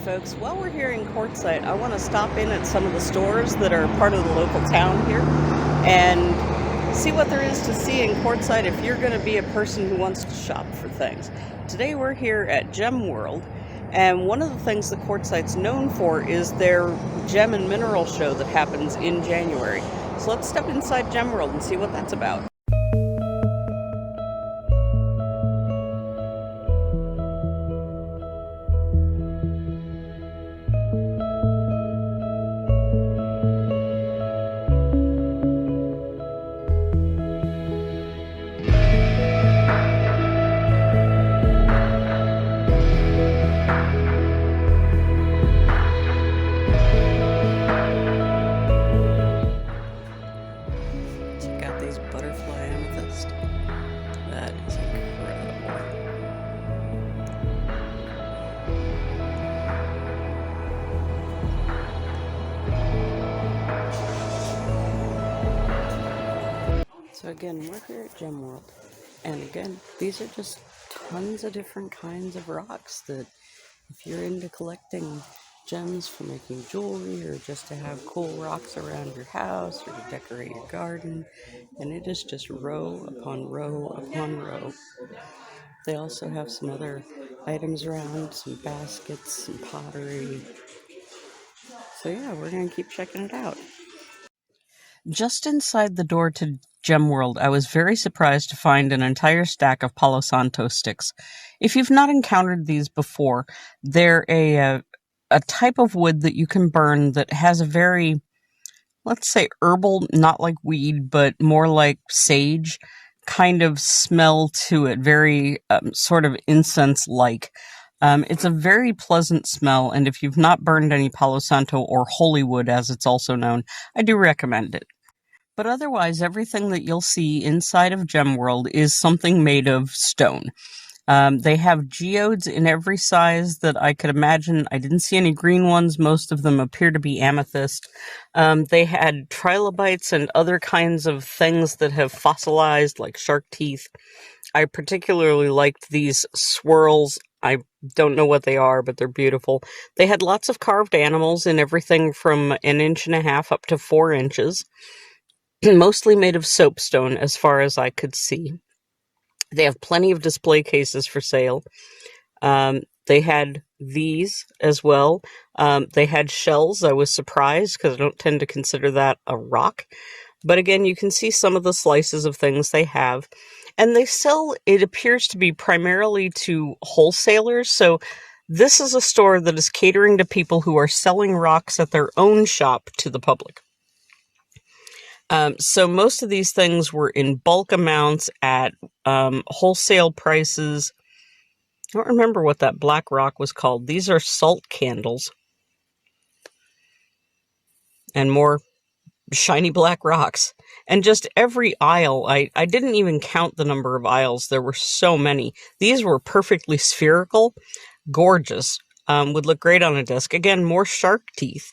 folks. While we're here in Quartzsite, I want to stop in at some of the stores that are part of the local town here and see what there is to see in Quartzsite if you're going to be a person who wants to shop for things. Today we're here at Gem World, and one of the things that Quartzsite's known for is their Gem and Mineral show that happens in January. So let's step inside Gem World and see what that's about. Butterfly amethyst. That is incredible. So again, we're here at Gem World, and again, these are just tons of different kinds of rocks that if you're into collecting gems for making jewelry or just to have cool rocks around your house or to decorate your garden, and it is just row upon row upon row. They also have some other items around, some baskets, some pottery. So yeah, we're going to keep checking it out. Just inside the door to Gem World, I was very surprised to find an entire stack of Palo Santo sticks. If you've not encountered these before, they're a type of wood that you can burn that has a very, let's say, herbal, not like weed, but more like sage kind of smell to it, very sort of incense-like. It's a very pleasant smell, and if you've not burned any Palo Santo or holy wood, as it's also known, I do recommend it. But otherwise, everything that you'll see inside of Gem World is something made of stone. They have geodes in every size that I could imagine. I didn't see any green ones. Most of them appear to be amethyst. They had trilobites and other kinds of things that have fossilized, like shark teeth. I particularly liked these swirls. I don't know what they are, but they're beautiful. They had lots of carved animals in everything from 1.5 inches up to 4 inches. Mostly made of soapstone, as far as I could see. They have plenty of display cases for sale. They had these as well. They had shells. I was surprised because I don't tend to consider that a rock. But again, you can see some of the slices of things they have. And they sell, it appears to be primarily to wholesalers. So this is a store that is catering to people who are selling rocks at their own shop to the public. So most of these things were in bulk amounts at wholesale prices. I don't remember what that black rock was called. These are salt candles. And more shiny black rocks. And just every aisle, I didn't even count the number of aisles. There were so many. These were perfectly spherical, gorgeous, would look great on a desk. Again, more shark teeth.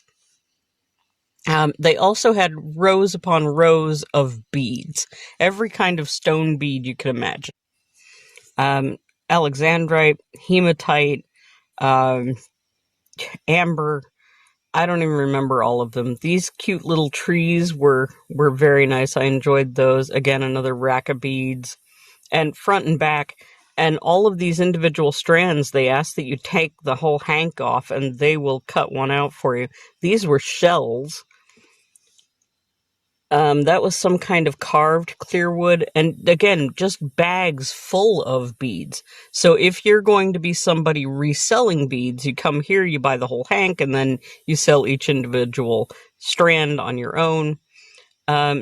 They also had rows upon rows of beads, every kind of stone bead you could imagine. Alexandrite, hematite, amber, I don't even remember all of them. These cute little trees were very nice. I enjoyed those. Again, another rack of beads, and front and back. And all of these individual strands, they ask that you take the whole hank off, and they will cut one out for you. These were shells. That was some kind of carved clear wood, and again, just bags full of beads. So if you're going to be somebody reselling beads, you come here, you buy the whole hank, and then you sell each individual strand on your own.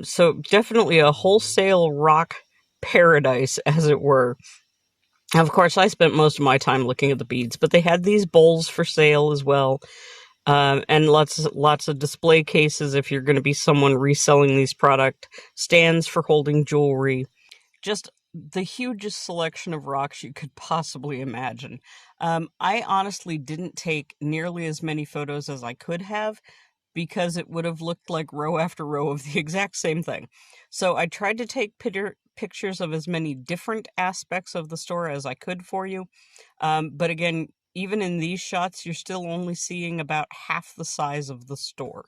So definitely a wholesale rock paradise, as it were. Of course, I spent most of my time looking at the beads, but they had these bowls for sale as well. And lots of display cases if you're going to be someone reselling these product, stands for holding jewelry, just the hugest selection of rocks you could possibly imagine. I honestly didn't take nearly as many photos as I could have because it would have looked like row after row of the exact same thing. So I tried to take pictures of as many different aspects of the store as I could for you. But again, even in these shots, you're still only seeing about half the size of the store.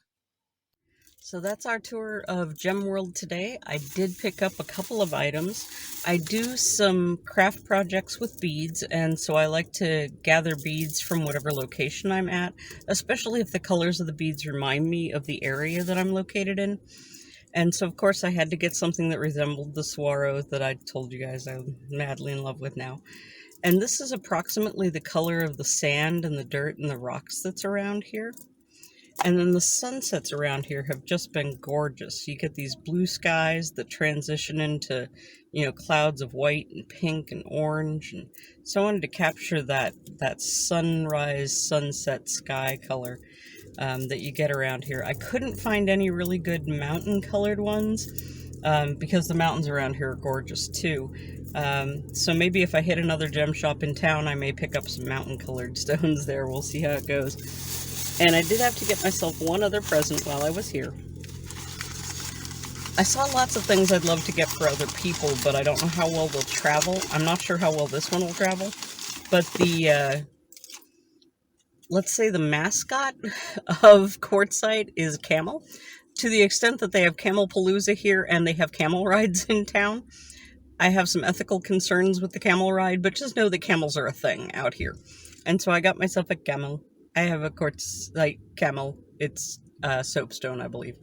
So that's our tour of Gem World today. I did pick up a couple of items. I do some craft projects with beads, and so I like to gather beads from whatever location I'm at, especially if the colors of the beads remind me of the area that I'm located in. And so, of course, I had to get something that resembled the Swaro that I told you guys I'm madly in love with now. And this is approximately the color of the sand and the dirt and the rocks that's around here. And then the sunsets around here have just been gorgeous. You get these blue skies that transition into, clouds of white and pink and orange. And so I wanted to capture that sunrise, sunset sky color that you get around here. I couldn't find any really good mountain colored ones because the mountains around here are gorgeous too. So maybe if I hit another gem shop in town, I may pick up some mountain colored stones there. We'll see how it goes. And I did have to get myself one other present while I was here. I saw lots of things I'd love to get for other people, but I don't know how well they'll travel. I'm not sure how well this one will travel. But let's say the mascot of Quartzsite is camel. To the extent that they have Camel Palooza here and they have camel rides in town, I have some ethical concerns with the camel ride, but just know that camels are a thing out here. And so I got myself a camel. I have a Quartzsite camel. It's soapstone, I believe.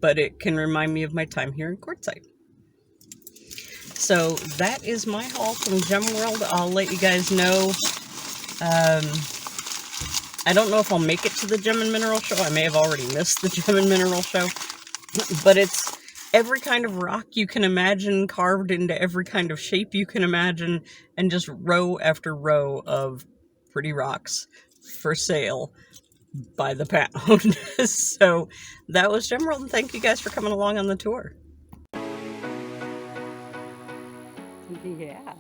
But it can remind me of my time here in Quartzsite. So that is my haul from Gem World. I'll let you guys know. I don't know if I'll make it to the Gem&Mineral show. I may have already missed the Gem&Mineral show. But it's every kind of rock you can imagine, carved into every kind of shape you can imagine, and just row after row of pretty rocks for sale by the pound. So that was Gem World, and thank you guys for coming along on the tour. Yeah.